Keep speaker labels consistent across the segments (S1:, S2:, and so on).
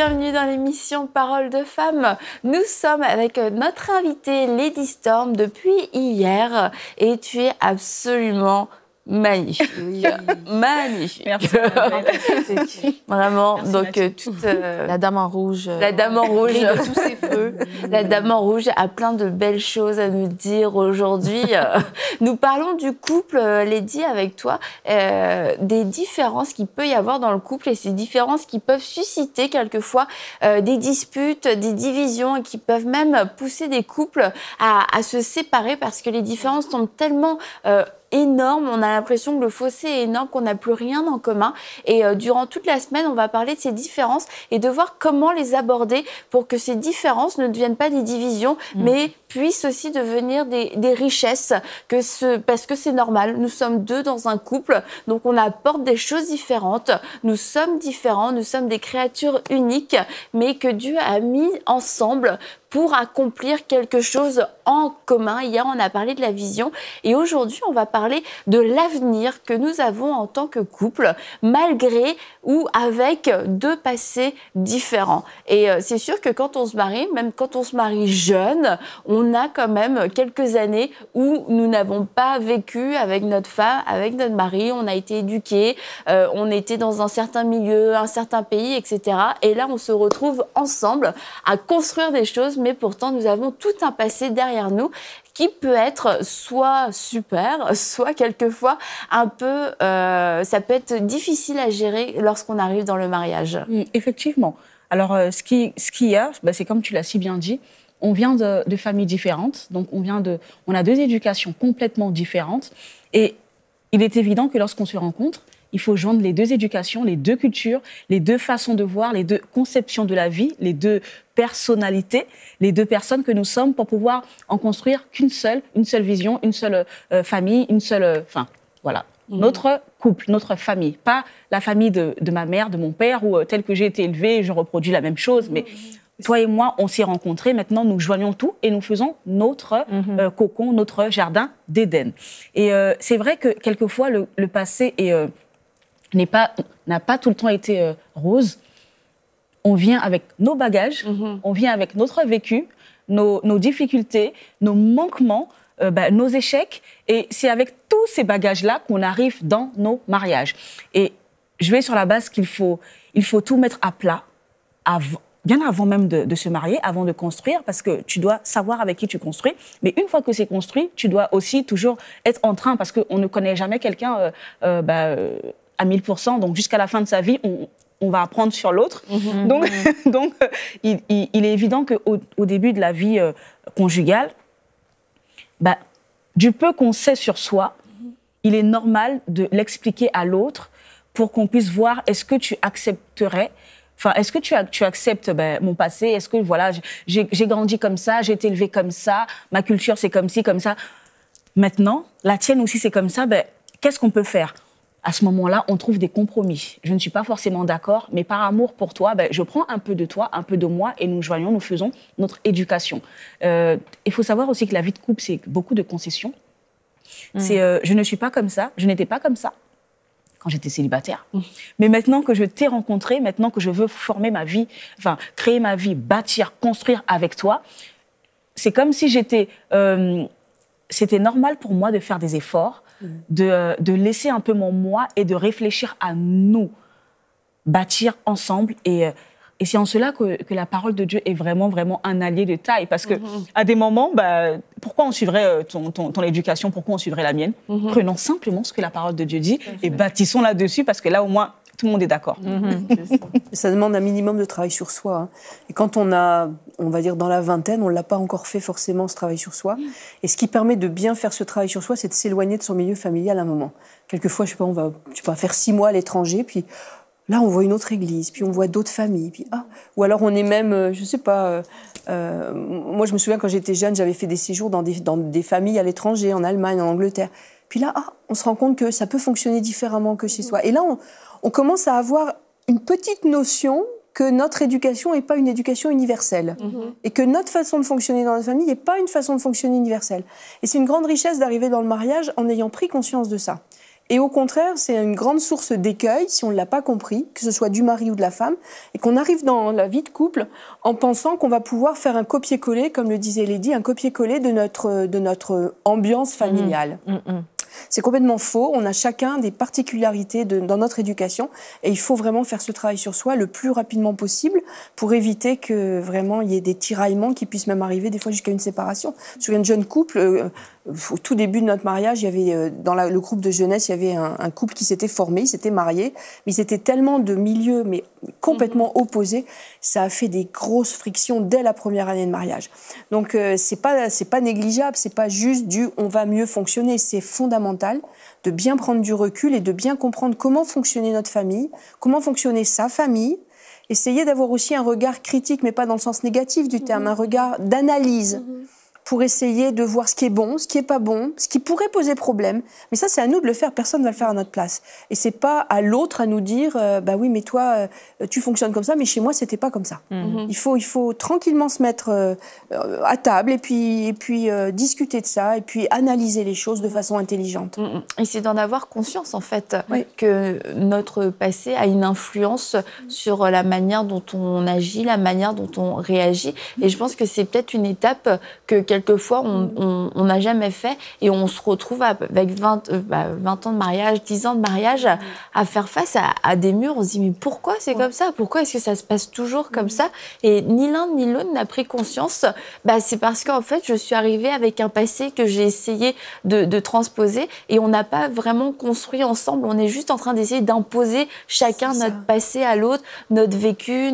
S1: bienvenue dans l'émission Parole de Femmes. Nous sommes avec notre invitée Lady Storm depuis hier et tu es absolument magnifique. Oui. Magnifique.
S2: Merci.
S1: Vraiment,
S2: merci,
S1: donc toute
S3: la dame en rouge.
S1: La dame en rouge de tous ses feux. La dame en rouge a plein de belles choses à nous dire aujourd'hui. Nous parlons du couple, Lady, avec toi, des différences qu'il peut y avoir dans le couple et ces différences qui peuvent susciter quelquefois des disputes, des divisions et qui peuvent même pousser des couples à se séparer parce que les différences tombent tellement énorme, on a l'impression que le fossé est énorme, qu'on n'a plus rien en commun. Et durant toute la semaine, on va parler de ces différences et de voir comment les aborder pour que ces différences ne deviennent pas des divisions, mais puissent aussi devenir des richesses, parce que c'est normal. Nous sommes deux dans un couple, donc on apporte des choses différentes. Nous sommes différents, nous sommes des créatures uniques, mais que Dieu a mis ensemble pour accomplir quelque chose en commun. Hier, on a parlé de la vision et aujourd'hui, on va parler de l'avenir que nous avons en tant que couple, malgré ou avec deux passés différents. Et c'est sûr que quand on se marie, même quand on se marie jeune, on a quand même quelques années où nous n'avons pas vécu avec notre femme, avec notre mari, on a été éduqués, on était dans un certain milieu, un certain pays, etc. Et là, on se retrouve ensemble à construire des choses, mais pourtant, nous avons tout un passé derrière nous qui peut être soit super, soit quelquefois un peu... ça peut être difficile à gérer lorsqu'on arrive dans le mariage.
S2: Effectivement. Alors, ce qu'il y a, c'est comme tu l'as si bien dit, on vient de familles différentes, donc on a deux éducations complètement différentes. Et il est évident que lorsqu'on se rencontre, il faut joindre les deux éducations, les deux cultures, les deux façons de voir, les deux conceptions de la vie, les deux personnalités, les deux personnes que nous sommes pour pouvoir en construire une seule vision, une seule famille, une seule... Enfin, voilà. Notre couple, notre famille. Pas la famille de ma mère, de mon père, ou telle que j'ai été élevée, je reproduis la même chose, mais... Toi et moi, on s'est rencontrés, maintenant nous joignons tout et nous faisons notre cocon, notre jardin d'Éden. Et c'est vrai que quelquefois, le passé n'a pas tout le temps été rose. On vient avec nos bagages, on vient avec notre vécu, nos difficultés, nos manquements, nos échecs. Et c'est avec tous ces bagages-là qu'on arrive dans nos mariages. Et je vais sur la base qu'il faut tout mettre à plat bien avant même de se marier, avant de construire, parce que tu dois savoir avec qui tu construis. Mais une fois que c'est construit, tu dois aussi toujours être en train, parce qu'on ne connaît jamais quelqu'un à 1000%. Donc, jusqu'à la fin de sa vie, on va apprendre sur l'autre. Donc, il est évident qu'au début de la vie conjugale, du peu qu'on sait sur soi, il est normal de l'expliquer à l'autre pour qu'on puisse voir est-ce que tu accepterais. Enfin, est-ce que tu acceptes mon passé? Est-ce que, voilà, j'ai grandi comme ça, j'ai été élevée comme ça, ma culture, c'est comme ci, comme ça. Maintenant, la tienne aussi, c'est comme ça. Qu'est-ce qu'on peut faire? À ce moment-là, on trouve des compromis. Je ne suis pas forcément d'accord, mais par amour pour toi, je prends un peu de toi, un peu de moi, et nous faisons notre éducation. Il faut savoir aussi que la vie de couple, c'est beaucoup de concessions. Je ne suis pas comme ça, je n'étais pas comme ça quand j'étais célibataire. Mais maintenant que je t'ai rencontré, maintenant que je veux former ma vie, enfin, créer ma vie, bâtir, construire avec toi, c'est comme si c'était normal pour moi de faire des efforts, de laisser un peu mon moi et de réfléchir à nous, bâtir ensemble. Et c'est en cela que la parole de Dieu est vraiment, vraiment un allié de taille. Parce que à des moments, pourquoi on suivrait ton éducation, pourquoi on suivrait la mienne? Prenons simplement ce que la parole de Dieu dit et bâtissons là-dessus, parce que là, au moins, tout le monde est d'accord.
S4: Ça demande un minimum de travail sur soi. Hein. Et quand on va dire dans la vingtaine, on ne l'a pas encore fait forcément, ce travail sur soi. Et ce qui permet de bien faire ce travail sur soi, c'est de s'éloigner de son milieu familial à un moment. Quelquefois, je sais pas, on va faire 6 mois à l'étranger, puis... Là, on voit une autre église, puis on voit d'autres familles. Puis, ou alors, on est même, je sais pas... moi, je me souviens, quand j'étais jeune, j'avais fait des séjours dans des familles à l'étranger, en Allemagne, en Angleterre. Puis là, on se rend compte que ça peut fonctionner différemment que chez soi. Et là, on commence à avoir une petite notion que notre éducation n'est pas une éducation universelle. Et que notre façon de fonctionner dans la famille n'est pas une façon de fonctionner universelle. Et c'est une grande richesse d'arriver dans le mariage en ayant pris conscience de ça. Et au contraire, c'est une grande source d'écueil si on ne l'a pas compris, que ce soit du mari ou de la femme, et qu'on arrive dans la vie de couple en pensant qu'on va pouvoir faire un copier-coller, comme le disait Lady, un copier-coller de notre ambiance familiale. C'est complètement faux. On a chacun des particularités dans notre éducation et il faut vraiment faire ce travail sur soi le plus rapidement possible pour éviter que vraiment il y ait des tiraillements qui puissent même arriver des fois jusqu'à une séparation. Je me souviens de jeunes couples, au tout début de notre mariage, il y avait dans le groupe de jeunesse, il y avait un couple qui s'était formé, ils s'étaient mariés, mais ils étaient tellement de milieux mais complètement opposés, ça a fait des grosses frictions dès la première année de mariage. Donc c'est pas négligeable, c'est pas juste on va mieux fonctionner, c'est fondamental de bien prendre du recul et de bien comprendre comment fonctionnait notre famille, comment fonctionnait sa famille, essayer d'avoir aussi un regard critique, mais pas dans le sens négatif du terme, un regard d'analyse pour essayer de voir ce qui est bon, ce qui est pas bon, ce qui pourrait poser problème. Mais ça, c'est à nous de le faire, personne ne va le faire à notre place. Et c'est pas à l'autre à nous dire bah oui, mais toi, tu fonctionnes comme ça, mais chez moi, c'était pas comme ça. Il faut tranquillement se mettre à table et puis discuter de ça et puis analyser les choses de façon intelligente.
S1: Et c'est d'en avoir conscience, en fait,
S4: Oui.
S1: que notre passé a une influence sur la manière dont on agit, la manière dont on réagit. Et je pense que c'est peut-être une étape que quelquefois on n'a jamais fait et on se retrouve avec 20 ans de mariage, 10 ans de mariage à faire face à des murs. On se dit mais pourquoi c'est comme ça? Pourquoi est-ce que ça se passe toujours comme ça? Et ni l'un ni l'autre n'a pris conscience. C'est parce qu'en fait je suis arrivée avec un passé que j'ai essayé de transposer et on n'a pas vraiment construit ensemble. On est juste en train d'essayer d'imposer chacun notre passé à l'autre, notre vécu,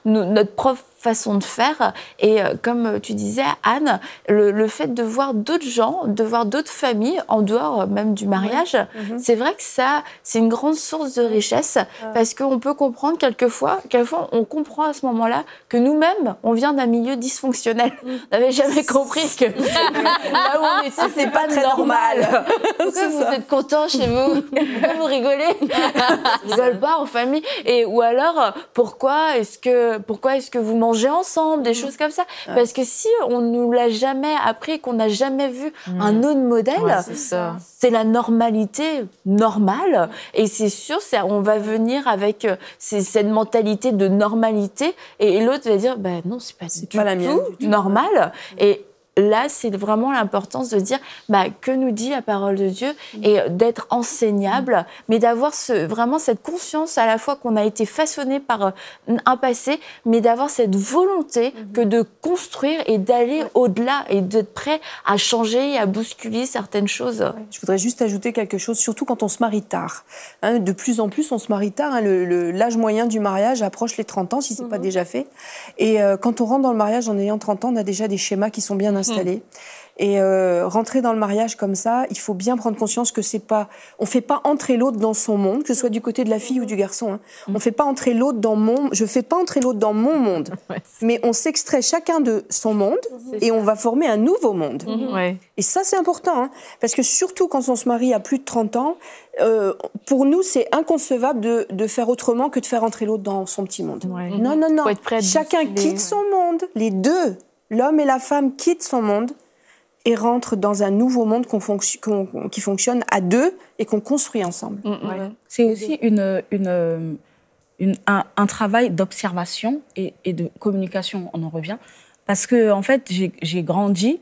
S1: notre propre façon de faire. Et comme tu disais, Anne, le fait de voir d'autres gens, de voir d'autres familles en dehors même du mariage, c'est vrai que ça, c'est une grande source de richesse parce qu'on peut comprendre quelquefois on comprend à ce moment-là que nous-mêmes, on vient d'un milieu dysfonctionnel. On n'avait jamais compris que là où on était, c'est pas très normal. Pourquoi vous êtes contents chez vous? Pourquoi vous rigolez? Vous rigolez pas en famille? Ou alors, pourquoi est-ce que vous mangez ensemble, des choses comme ça. Parce que si on ne nous l'a jamais appris, qu'on n'a jamais vu un autre modèle, c'est la normalité normale. Et c'est sûr, on va venir avec cette mentalité de normalité et l'autre va dire, non, c'est pas
S4: la mienne
S1: du tout normal. Et là, c'est vraiment l'importance de dire que nous dit la parole de Dieu et d'être enseignable, mais d'avoir vraiment cette conscience à la fois qu'on a été façonné par un passé, mais d'avoir cette volonté que de construire et d'aller au-delà et d'être prêt à changer et à bousculer certaines choses.
S4: Je voudrais juste ajouter quelque chose, surtout quand on se marie tard. De plus en plus, on se marie tard. L'âge moyen du mariage approche les 30 ans, si ce n'est pas déjà fait. Et quand on rentre dans le mariage en ayant 30 ans, on a déjà des schémas qui sont bien installés. Et rentrer dans le mariage comme ça, il faut bien prendre conscience que on fait pas entrer l'autre dans son monde, que ce soit du côté de la fille ou du garçon. On fait pas entrer l'autre je fais pas entrer l'autre dans mon monde, mais on s'extrait chacun de son monde et on va former un nouveau monde. Et ça c'est important, parce que surtout quand on se marie à plus de 30 ans, pour nous c'est inconcevable de faire autrement que de faire entrer l'autre dans son petit monde. Non. Chacun quitte son monde, les deux. L'homme et la femme quittent son monde et rentrent dans un nouveau monde qui fonctionne à deux et qu'on construit ensemble.
S2: C'est aussi un travail d'observation et de communication, on en revient. Parce que, en fait, j'ai grandi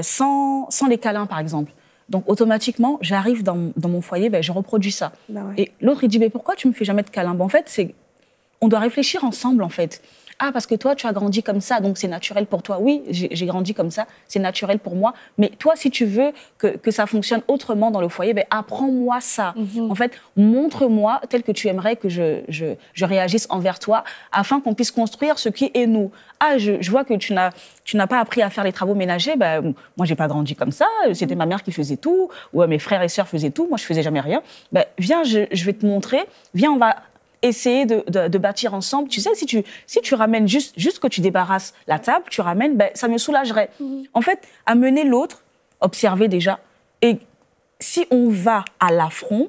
S2: sans les câlins, par exemple. Donc, automatiquement, j'arrive dans mon foyer, je reproduis ça. Et l'autre, il dit, mais pourquoi tu me fais jamais de câlins? En fait, on doit réfléchir ensemble, en fait. Ah, parce que toi, tu as grandi comme ça, donc c'est naturel pour toi. Oui, j'ai grandi comme ça, c'est naturel pour moi. Mais toi, si tu veux que ça fonctionne autrement dans le foyer, apprends-moi ça. En fait, montre-moi tel que tu aimerais que je réagisse envers toi, afin qu'on puisse construire ce qui est nous. Ah, je vois que tu n'as pas appris à faire les travaux ménagers. Moi, j'ai pas grandi comme ça. C'était ma mère qui faisait tout, ou mes frères et sœurs faisaient tout. Moi, je faisais jamais rien. Viens, je vais te montrer. Viens, on va essayer de bâtir ensemble. Tu sais, si tu ramènes juste que tu débarrasses la table, tu ramènes, ça me soulagerait. En fait, amener l'autre, observer déjà. Et si on va à l'affront,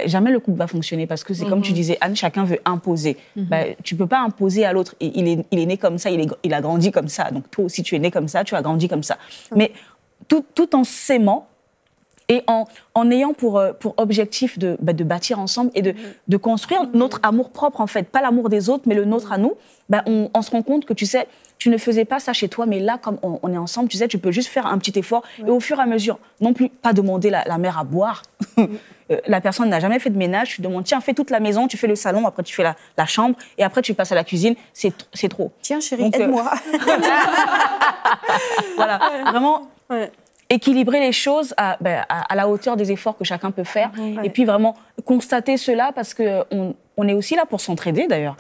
S2: jamais le couple va fonctionner parce que c'est comme tu disais, Anne, chacun veut imposer. Tu peux pas imposer à l'autre. Il est né comme ça, il a grandi comme ça. Donc toi aussi, tu es né comme ça, tu as grandi comme ça. Mais tout en s'aimant Et en ayant pour objectif de bâtir ensemble et de construire notre amour propre, en fait. Pas l'amour des autres, mais le nôtre à nous. On se rend compte que, tu sais, tu ne faisais pas ça chez toi, mais là, comme on est ensemble, tu sais, tu peux juste faire un petit effort. Et au fur et à mesure, non plus pas demander la mère à boire. La personne n'a jamais fait de ménage. Tu demandes, tiens, fais toute la maison, tu fais le salon, après tu fais la chambre, et après tu passes à la cuisine. C'est trop.
S4: Tiens, chérie, aide-moi.
S2: Voilà, vraiment... Ouais. Équilibrer les choses à la hauteur des efforts que chacun peut faire. Et puis vraiment constater cela parce qu'on est aussi là pour s'entraider d'ailleurs.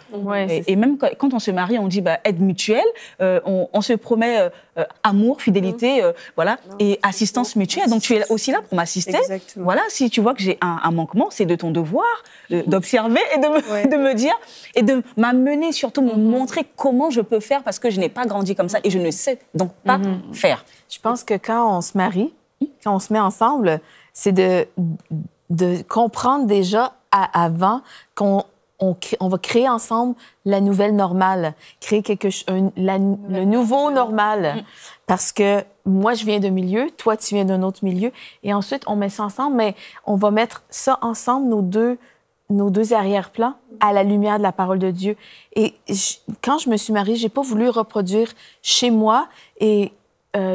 S2: Et même quand on se marie, on dit aide mutuelle, on se promet amour, fidélité, voilà, et assistance mutuelle. Donc tu es aussi là pour m'assister.
S4: Exactement.
S2: Voilà, si tu vois que j'ai un manquement, c'est de ton devoir d'observer et de me dire et de m'amener, surtout me montrer comment je peux faire parce que je n'ai pas grandi comme ça et je ne sais donc pas faire.
S3: Je pense que quand on se marie, quand on se met ensemble, c'est de comprendre déjà avant qu'on va créer ensemble la nouvelle normale, créer le nouveau normal. Parce que moi, je viens d'un milieu, toi, tu viens d'un autre milieu. Et ensuite, on met ça ensemble, mais on va mettre ça ensemble, nos deux arrière-plans, à la lumière de la parole de Dieu. Et quand je me suis mariée, j'ai pas voulu reproduire chez moi et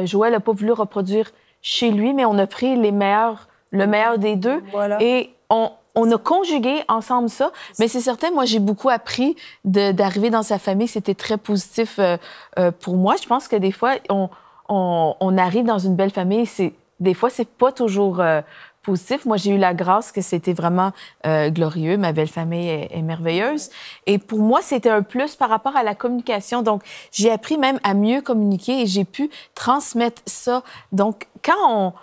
S3: Joël n'a pas voulu reproduire chez lui, mais on a pris le meilleur des deux. Voilà. Et on a conjugué ensemble ça. Mais c'est certain, moi, j'ai beaucoup appris d'arriver dans sa famille. C'était très positif pour moi. Je pense que des fois, on arrive dans une belle famille. Des fois, c'est pas toujours positif. Moi, j'ai eu la grâce que c'était vraiment glorieux. Ma belle famille est merveilleuse. Et pour moi, c'était un plus par rapport à la communication. Donc, j'ai appris même à mieux communiquer et j'ai pu transmettre ça. Donc, quand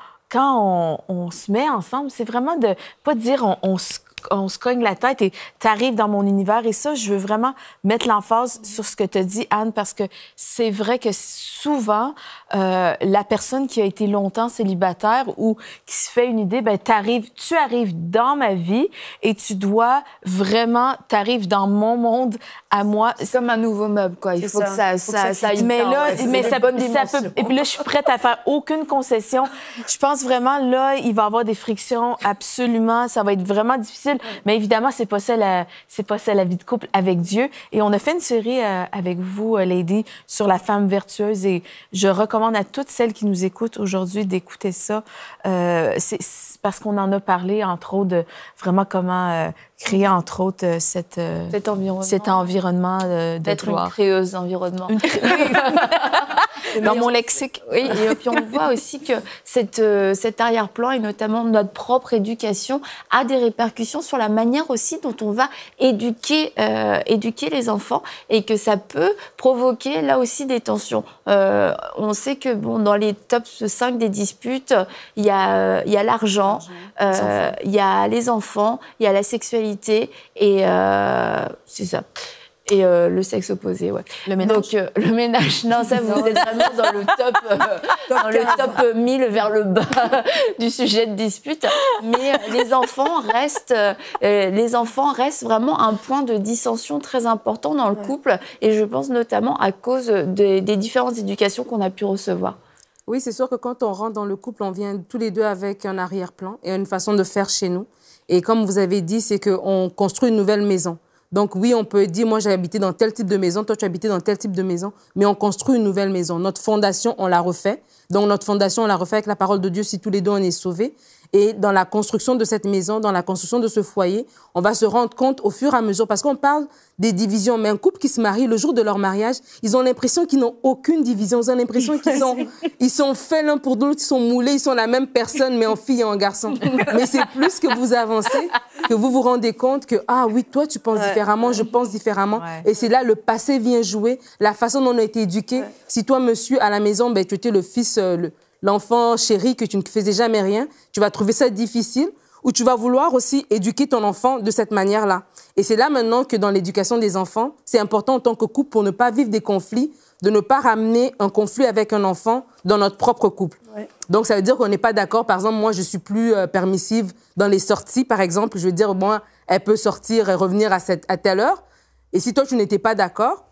S3: on se met ensemble, c'est vraiment de pas dire on se cogne la tête et t'arrives dans mon univers. Et ça, je veux vraiment mettre l'emphase sur ce que tu as dit, Anne, parce que c'est vrai que souvent, la personne qui a été longtemps célibataire ou qui se fait une idée, tu arrives dans ma vie et tu dois vraiment, t'arrives dans mon monde à moi.
S1: C'est comme un nouveau meuble, quoi. Il faut que ça aille.
S3: Mais là, ça peut... Et puis là, je suis prête à faire aucune concession. Je pense vraiment, là, il va y avoir des frictions, absolument. Ça va être vraiment difficile. Mais évidemment, c'est pas ça la vie de couple avec Dieu. Et on a fait une série avec vous, Lady, sur la femme vertueuse. Et je recommande à toutes celles qui nous écoutent aujourd'hui d'écouter ça. C'est parce qu'on en a parlé, entre autres, de vraiment comment créer, entre autres, cet environnement de
S1: d'être
S3: gloire.
S1: Une créeuse d'environnement.
S3: Dans mon lexique.
S1: Oui, et puis on voit aussi que cet arrière-plan et notamment notre propre éducation a des répercussions sur la manière aussi dont on va éduquer les enfants et que ça peut provoquer là aussi des tensions. On sait que dans les top 5 des disputes, il y a l'argent, il y a les enfants, il y a la sexualité et c'est ça. Et le sexe opposé, ouais.
S3: Le ménage.
S1: Donc, le ménage, non, ça, vous êtes vraiment dans le top 1000 vers le bas du sujet de dispute. Mais les enfants restent vraiment un point de dissension très important dans le couple. Et je pense notamment à cause des différentes éducations qu'on a pu recevoir.
S5: Oui, c'est sûr que quand on rentre dans le couple, on vient tous les deux avec un arrière-plan et une façon de faire chez nous. Et comme vous avez dit, c'est qu'on construit une nouvelle maison. Donc oui, on peut dire, moi j'ai habité dans tel type de maison, toi tu as habité dans tel type de maison, mais on construit une nouvelle maison. Notre fondation, on la refait. Donc notre fondation, on la refait avec la parole de Dieu si tous les deux on est sauvés. Et dans la construction de cette maison, dans la construction de ce foyer, on va se rendre compte au fur et à mesure, parce qu'on parle des divisions, mais un couple qui se marie, le jour de leur mariage, ils ont l'impression qu'ils n'ont aucune division. Ils ont l'impression qu'ils sont faits l'un pour l'autre, ils sont moulés, ils sont la même personne, mais en fille et en garçon. Mais c'est plus que vous avancez, que vous vous rendez compte que, ah oui, toi tu penses différemment, je pense différemment. Et c'est là, le passé vient jouer, la façon dont on a été éduqués. Si toi, monsieur, à la maison, tu étais le fils... l'enfant chéri, que tu ne faisais jamais rien, tu vas trouver ça difficile, ou tu vas vouloir aussi éduquer ton enfant de cette manière-là. Et c'est là maintenant que dans l'éducation des enfants, c'est important en tant que couple pour ne pas vivre des conflits, de ne pas ramener un conflit avec un enfant dans notre propre couple. Ouais. Donc ça veut dire qu'on n'est pas d'accord. Par exemple, moi, je suis plus permissive dans les sorties, par exemple. Je veux dire, moi, elle peut sortir et revenir à telle heure. Et si toi, tu n'étais pas d'accord,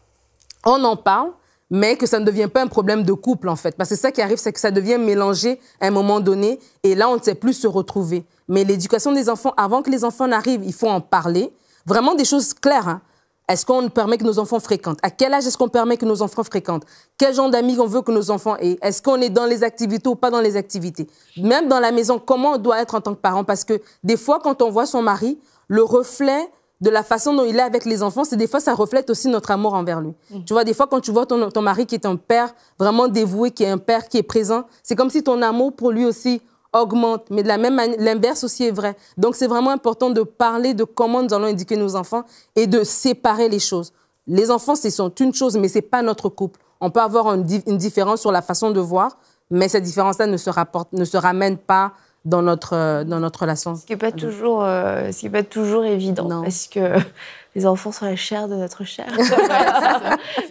S5: on en parle. mais que ça ne devient pas un problème de couple, en fait. Parce que ça qui arrive, c'est que ça devient mélangé à un moment donné, et là, on ne sait plus se retrouver. Mais l'éducation des enfants, avant que les enfants n'arrivent, il faut en parler. Vraiment des choses claires, hein. Est-ce qu'on permet que nos enfants fréquentent? À quel âge est-ce qu'on permet que nos enfants fréquentent? Quel genre d'amis on veut que nos enfants aient? Est-ce qu'on est dans les activités ou pas dans les activités? Même dans la maison, comment on doit être en tant que parent? Parce que des fois, quand on voit son mari, le reflet de la façon dont il est avec les enfants, c'est des fois, ça reflète aussi notre amour envers lui. Tu vois, des fois, quand tu vois ton mari qui est un père vraiment dévoué, qui est un père qui est présent, c'est comme si ton amour pour lui aussi augmente, mais de la même manière, l'inverse aussi est vrai. Donc, c'est vraiment important de parler de comment nous allons éduquer nos enfants et de séparer les choses. Les enfants, ce sont une chose, mais ce n'est pas notre couple. On peut avoir une différence sur la façon de voir, mais cette différence-là ne se ramène pas dans notre relation.
S1: Ce qui n'est pas toujours évident,
S5: Non.
S1: parce que les enfants sont la chair de notre chair.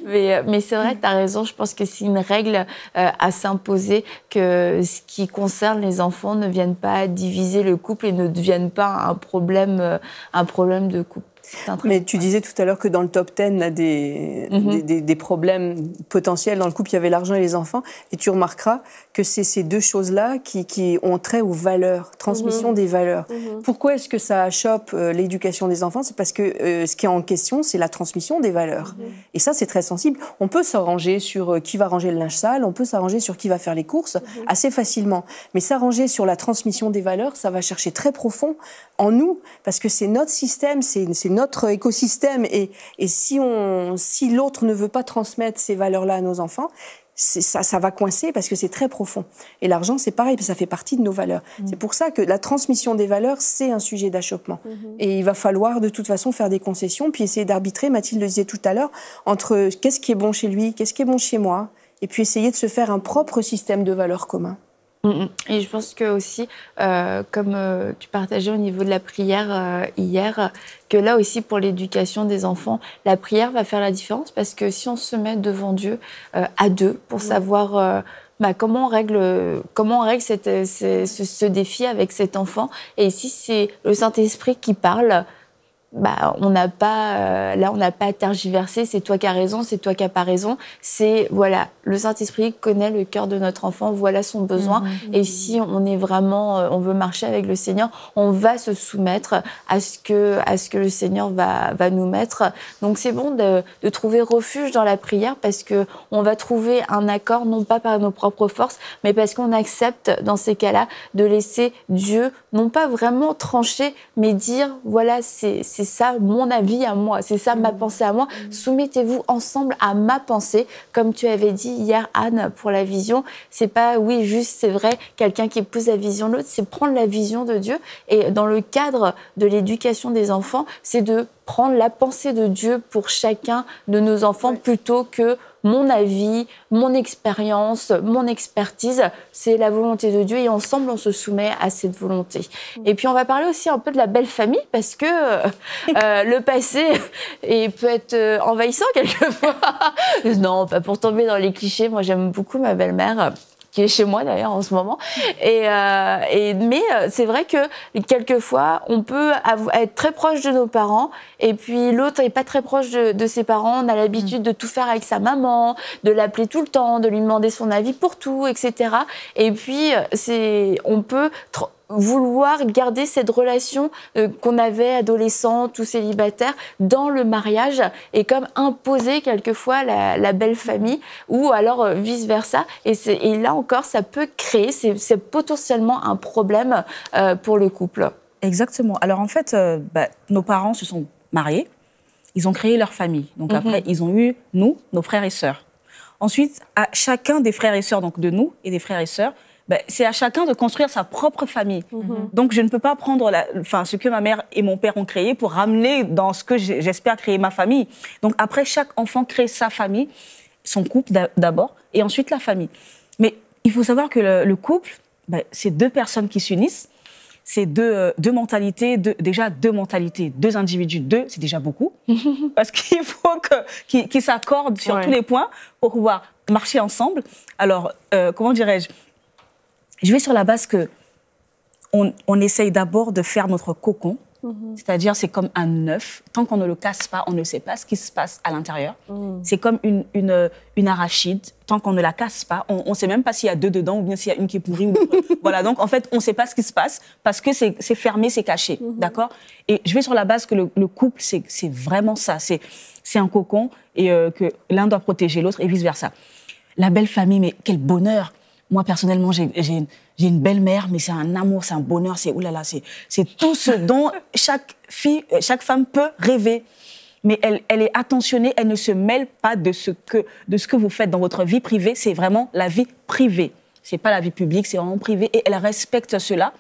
S1: Mais c'est vrai, tu as raison, je pense que c'est une règle à s'imposer, que ce qui concerne les enfants ne vienne pas diviser le couple et ne devienne pas un problème de couple.
S4: Mais tu disais tout à l'heure que dans le top 10, là, des problèmes potentiels dans le couple, il y avait l'argent et les enfants. Et tu remarqueras que c'est ces deux choses-là qui ont trait aux valeurs, transmission des valeurs. Pourquoi est-ce que ça chope l'éducation des enfants? C'est parce que ce qui est en question, c'est la transmission des valeurs. Et ça, c'est très sensible. On peut s'arranger sur qui va ranger le linge sale, on peut s'arranger sur qui va faire les courses assez facilement. Mais s'arranger sur la transmission des valeurs, ça va chercher très profond en nous, parce que c'est notre système, c'est notre écosystème, et si l'autre ne veut pas transmettre ces valeurs-là à nos enfants, ça va coincer parce que c'est très profond. Et l'argent, c'est pareil, ça fait partie de nos valeurs. C'est pour ça que la transmission des valeurs, c'est un sujet d'achoppement. Et il va falloir de toute façon faire des concessions, puis essayer d'arbitrer, Mathilde le disait tout à l'heure, entre qu'est-ce qui est bon chez lui, qu'est-ce qui est bon chez moi, et puis essayer de se faire un propre système de valeurs commun.
S1: Et je pense que aussi, comme tu partageais au niveau de la prière hier, que là aussi pour l'éducation des enfants, la prière va faire la différence, parce que si on se met devant Dieu à deux pour savoir comment on règle ce défi avec cet enfant, et si c'est le Saint-Esprit qui parle, on n'a pas à tergiverser, c'est toi qui as raison, c'est toi qui n'as pas raison. C'est, voilà, le Saint-Esprit connaît le cœur de notre enfant, voilà son besoin. Et si on est vraiment, on veut marcher avec le Seigneur, on va se soumettre à ce que le Seigneur va nous mettre. Donc c'est bon de trouver refuge dans la prière, parce qu'on va trouver un accord, non pas par nos propres forces, mais parce qu'on accepte, dans ces cas-là, de laisser Dieu, non pas vraiment trancher, mais dire, voilà, c'est ça mon avis à moi, c'est ça ma pensée à moi. Soumettez-vous ensemble à ma pensée. Comme tu avais dit hier, Anne, pour la vision, c'est pas, oui, juste, c'est vrai, quelqu'un qui épouse la vision de l'autre, c'est prendre la vision de Dieu. Et dans le cadre de l'éducation des enfants, c'est de prendre la pensée de Dieu pour chacun de nos enfants, plutôt que mon avis, mon expérience, mon expertise. C'est la volonté de Dieu, et ensemble, on se soumet à cette volonté. Et puis, on va parler aussi un peu de la belle famille, parce que le passé peut être envahissant quelquefois. Non, pas pour tomber dans les clichés. Moi, j'aime beaucoup ma belle-mère, qui est chez moi d'ailleurs en ce moment. Mais c'est vrai que quelquefois, on peut être très proche de nos parents, et puis l'autre n'est pas très proche de ses parents. On a l'habitude de tout faire avec sa maman, de l'appeler tout le temps, de lui demander son avis pour tout, etc. Et puis, on peut vouloir garder cette relation qu'on avait adolescente ou célibataire dans le mariage, et comme imposer quelquefois la belle famille, ou alors vice-versa. Et là encore, ça peut créer, c'est potentiellement un problème pour le couple.
S2: Exactement. Alors en fait, nos parents se sont mariés, ils ont créé leur famille. Donc après, ils ont eu, nous, nos frères et sœurs. Ensuite, à chacun des frères et sœurs, donc de nous et des frères et sœurs, c'est à chacun de construire sa propre famille. Donc, je ne peux pas prendre ce que ma mère et mon père ont créé pour ramener dans ce que j'espère créer ma famille. Donc, après, chaque enfant crée sa famille, son couple d'abord, et ensuite la famille. Mais il faut savoir que le couple, c'est deux personnes qui s'unissent, c'est deux mentalités, deux mentalités, deux individus, c'est déjà beaucoup, parce qu'il faut qu'ils s'accordent sur tous les points pour pouvoir marcher ensemble. Alors, comment dirais-je ? Je vais sur la base que on essaye d'abord de faire notre cocon, C'est-à-dire, c'est comme un œuf. Tant qu'on ne le casse pas, on ne sait pas ce qui se passe à l'intérieur. C'est comme une arachide. Tant qu'on ne la casse pas, on ne sait même pas s'il y a deux dedans ou bien s'il y a une qui est pourrie. Voilà, donc en fait, on ne sait pas ce qui se passe parce que c'est fermé, c'est caché. D'accord? Et je vais sur la base que le couple, c'est vraiment ça. C'est un cocon et que l'un doit protéger l'autre et vice-versa. La belle famille, mais quel bonheur! Moi, personnellement, j'ai une belle-mère, mais c'est un amour, c'est un bonheur, c'est oulala, c'est tout ce dont chaque femme peut rêver. Mais elle est attentionnée, elle ne se mêle pas de ce que vous faites dans votre vie privée. C'est vraiment la vie privée. C'est pas la vie publique, c'est vraiment privé. Et elle respecte cela.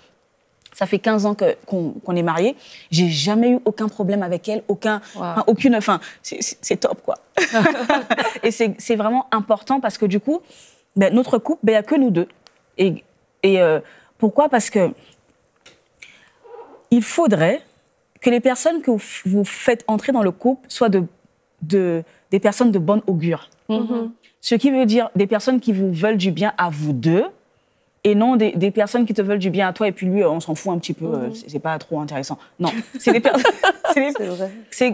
S2: Ça fait 15 ans qu'on est mariés. J'ai jamais eu aucun problème avec elle, aucune. Enfin, c'est top, quoi. Et c'est vraiment important parce que du coup, notre couple, il n'y a que nous deux. Et pourquoi? Parce que il faudrait que les personnes que vous faites entrer dans le couple soient des personnes de bonne augure. Ce qui veut dire des personnes qui vous veulent du bien à vous deux et non des personnes qui te veulent du bien à toi et puis lui, on s'en fout un petit peu, c'est pas trop intéressant. Non, c'est des personnes...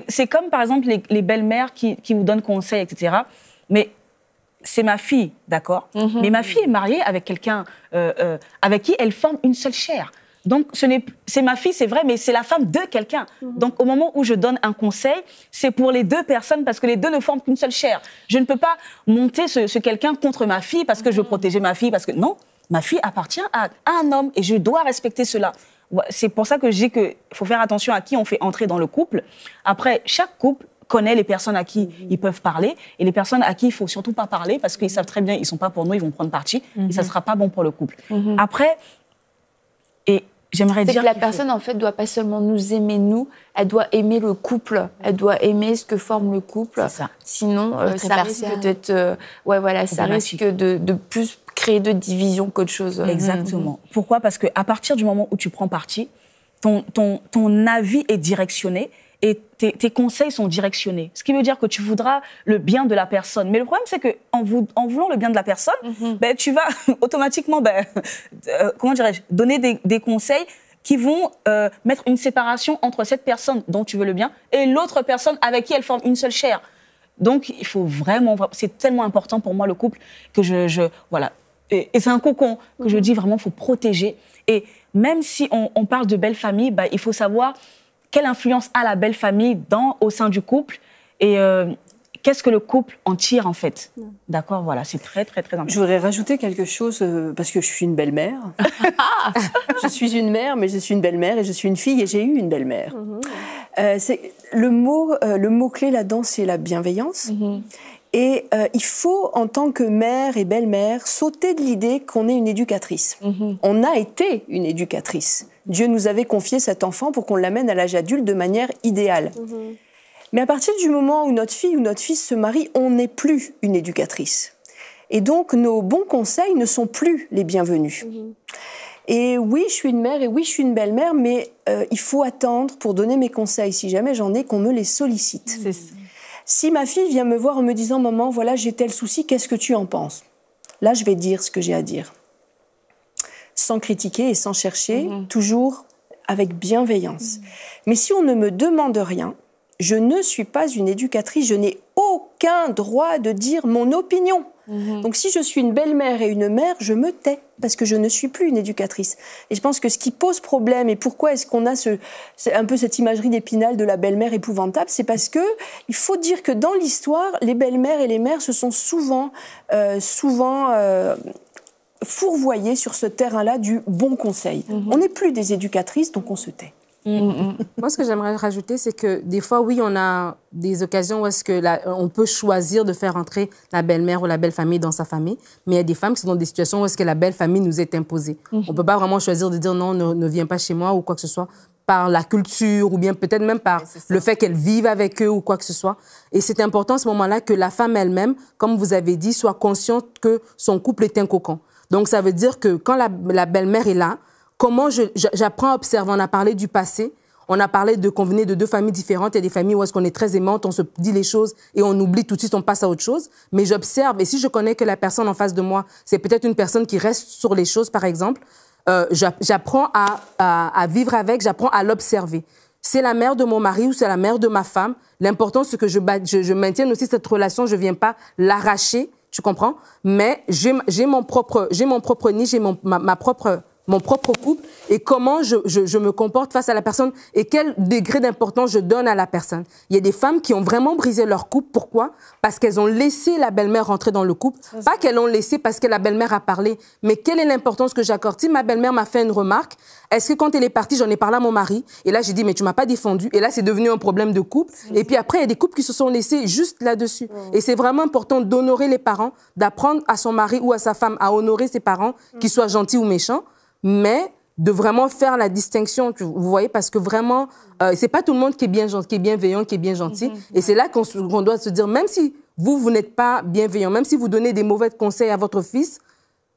S2: c'est comme, par exemple, les belles-mères qui vous donnent conseil, etc. Mais c'est ma fille, d'accord? Mais ma fille est mariée avec quelqu'un avec qui elle forme une seule chair. Donc, c'est ma fille, c'est vrai, mais c'est la femme de quelqu'un. Donc, au moment où je donne un conseil, c'est pour les deux personnes parce que les deux ne forment qu'une seule chair. Je ne peux pas monter ce quelqu'un contre ma fille parce que je veux protéger ma fille, parce que non, ma fille appartient à un homme et je dois respecter cela. C'est pour ça que je dis qu'il faut faire attention à qui on fait entrer dans le couple. Après, chaque couple connaît les personnes à qui ils peuvent parler et les personnes à qui il ne faut surtout pas parler parce qu'ils savent très bien qu'ils ne sont pas pour nous, ils vont prendre parti et ça ne sera pas bon pour le couple. Après, et j'aimerais dire
S1: que la personne, en fait, doit pas seulement nous aimer, nous, elle doit aimer le couple, elle doit aimer ce que forme le couple.
S2: C'est ça.
S1: Sinon, ça risque d'être... ça risque de plus créer de division qu'autre chose.
S2: Exactement. Pourquoi? Parce qu'à partir du moment où tu prends parti, ton avis est directionné et tes conseils sont directionnés. Ce qui veut dire que tu voudras le bien de la personne. Mais le problème, c'est qu'en voulant le bien de la personne, tu vas automatiquement, comment dirais-je, donner des conseils qui vont mettre une séparation entre cette personne dont tu veux le bien et l'autre personne avec qui elle forme une seule chair. Donc, il faut vraiment... C'est tellement important pour moi, le couple, que voilà. Et c'est un cocon que je dis vraiment, il faut protéger. Et même si on parle de belle famille, il faut savoir quelle influence a la belle famille au sein du couple et qu'est-ce que le couple en tire en fait. D'accord, voilà, c'est très, très, très important.
S4: Je voudrais rajouter quelque chose parce que je suis une belle-mère. Je suis une mère, mais je suis une belle-mère et je suis une fille et j'ai eu une belle-mère. Le mot-clé là-dedans, c'est la bienveillance. Et il faut, en tant que mère et belle-mère, sauter de l'idée qu'on est une éducatrice. On a été une éducatrice. Dieu nous avait confié cet enfant pour qu'on l'amène à l'âge adulte de manière idéale. Mais à partir du moment où notre fille ou notre fils se marie, on n'est plus une éducatrice. Et donc, nos bons conseils ne sont plus les bienvenus. Et oui, je suis une mère et oui, je suis une belle-mère, mais il faut attendre pour donner mes conseils, si jamais j'en ai, qu'on me les sollicite.
S3: C'est ça.
S4: Si ma fille vient me voir en me disant « Maman, voilà, j'ai tel souci, qu'est-ce que tu en penses ?» Là, je vais dire ce que j'ai à dire. Sans critiquer et sans chercher, toujours avec bienveillance. Mais si on ne me demande rien, je ne suis pas une éducatrice, je n'ai aucun droit de dire mon opinion. Donc si je suis une belle-mère et une mère, je me tais, parce que je ne suis plus une éducatrice. Et je pense que ce qui pose problème, et pourquoi est-ce qu'on a un peu cette imagerie d'Épinal de la belle-mère épouvantable, c'est parce que il faut dire que dans l'histoire, les belles-mères et les mères se sont souvent fourvoyées sur ce terrain-là du bon conseil. On n'est plus des éducatrices, donc on se tait.
S5: Moi, ce que j'aimerais rajouter, c'est que des fois, oui, on a des occasions où est-ce que on peut choisir de faire entrer la belle-mère ou la belle-famille dans sa famille, mais il y a des femmes qui sont dans des situations où est-ce que la belle-famille nous est imposée. On ne peut pas vraiment choisir de dire non, ne viens pas chez moi ou quoi que ce soit, par la culture ou bien peut-être même par le fait qu'elle vive avec eux ou quoi que ce soit. Et c'est important à ce moment-là que la femme elle-même, comme vous avez dit, soit consciente que son couple est un cocon. Donc, ça veut dire que quand la belle-mère est là, comment j'apprends à observer. On a parlé du passé, on a parlé qu'on venait de deux familles différentes. Il y a des familles où est-ce qu'on est très aimante, on se dit les choses et on oublie tout de suite, on passe à autre chose. Mais j'observe, et si je connais que la personne en face de moi, c'est peut-être une personne qui reste sur les choses, par exemple, j'apprends à vivre avec, j'apprends à l'observer. c'est la mère de mon mari ou c'est la mère de ma femme. L'important, c'est que je maintienne aussi cette relation. Je ne viens pas l'arracher, tu comprends? Mais j'ai mon propre nid, j'ai mon propre couple et comment je me comporte face à la personne et quel degré d'importance je donne à la personne. Il y a des femmes qui ont vraiment brisé leur couple. Pourquoi? Parce qu'elles ont laissé la belle-mère rentrer dans le couple. Pas qu'elles l'ont laissé parce que la belle-mère a parlé, mais quelle est l'importance que j'accorde? Si ma belle-mère m'a fait une remarque, est-ce que quand elle est partie, j'en ai parlé à mon mari et là j'ai dit mais tu m'as pas défendu et là c'est devenu un problème de couple et puis après il y a des couples qui se sont laissés juste là-dessus et c'est vraiment important d'honorer les parents, d'apprendre à son mari ou à sa femme à honorer ses parents, qu'ils soient gentils ou méchants, mais de vraiment faire la distinction, vous voyez, parce que vraiment, c'est pas tout le monde qui est bien gentil, qui est bienveillant, qui est bien gentil. Et c'est là qu'on doit se dire, même si vous n'êtes pas bienveillant, même si vous donnez des mauvais conseils à votre fils,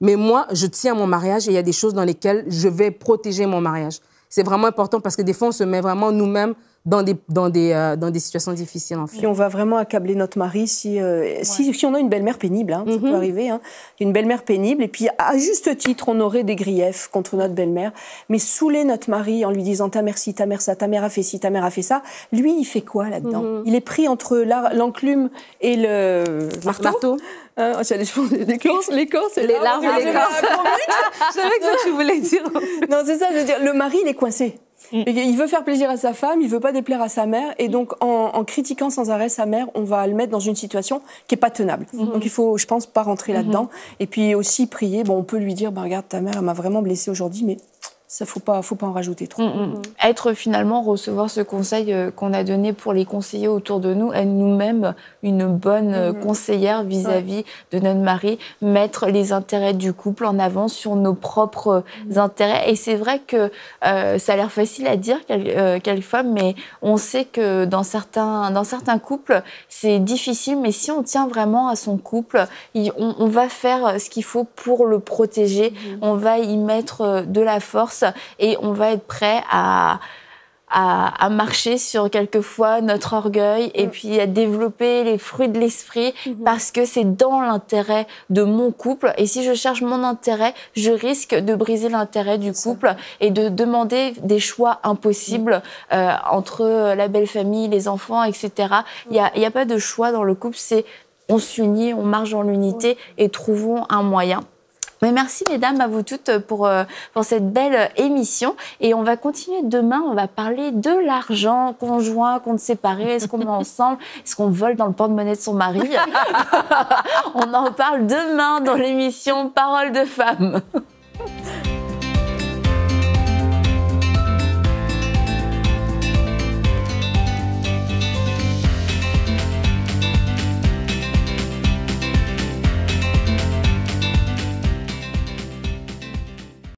S5: mais moi, je tiens à mon mariage et il y a des choses dans lesquelles je vais protéger mon mariage. C'est vraiment important parce que des fois, on se met vraiment nous-mêmes dans des situations difficiles, en fait.
S4: Puis on va vraiment accabler notre mari si on a une belle-mère pénible, hein, ça peut arriver, hein, une belle-mère pénible, et puis à juste titre, on aurait des griefs contre notre belle-mère, mais saouler notre mari en lui disant ta mère ci, ta mère ça, ta mère a fait ci, ta mère a fait ça, lui, il fait quoi là-dedans? Il est pris entre l'enclume et le marteau. L'écorce,
S1: les larves et l'écorce.
S5: Je savais que ça tu voulais dire.
S4: Non, c'est ça, je veux dire, le mari, il est coincé. Il veut faire plaisir à sa femme, il veut pas déplaire à sa mère, et donc en critiquant sans arrêt sa mère, on va le mettre dans une situation qui est pas tenable. Donc il faut, je pense, pas rentrer là-dedans. Et puis aussi prier. Bon, on peut lui dire, regarde, ta mère, elle m'a vraiment blessée aujourd'hui, mais ça faut pas en rajouter trop.
S1: Être finalement, recevoir ce conseil qu'on a donné pour les conseillers autour de nous, être nous-mêmes une bonne conseillère vis-à-vis de notre mari, mettre les intérêts du couple en avant sur nos propres intérêts. Et c'est vrai que ça a l'air facile à dire quelquefois, mais on sait que dans certains couples, c'est difficile, mais si on tient vraiment à son couple, on va faire ce qu'il faut pour le protéger, on va y mettre de la force et on va être prêt à marcher sur quelquefois notre orgueil et puis à développer les fruits de l'esprit parce que c'est dans l'intérêt de mon couple. Et si je cherche mon intérêt, je risque de briser l'intérêt du couple et de demander des choix impossibles entre la belle famille, les enfants, etc. Il y a pas de choix dans le couple, c'est on s'unit, on marche dans l'unité et trouvons un moyen. Mais merci mesdames, à vous toutes pour cette belle émission. Et on va continuer demain, on va parler de l'argent conjoint, compte séparé, est-ce qu'on met ensemble, est-ce qu'on vole dans le porte-monnaie de son mari. On en parle demain dans l'émission Parole de femmes.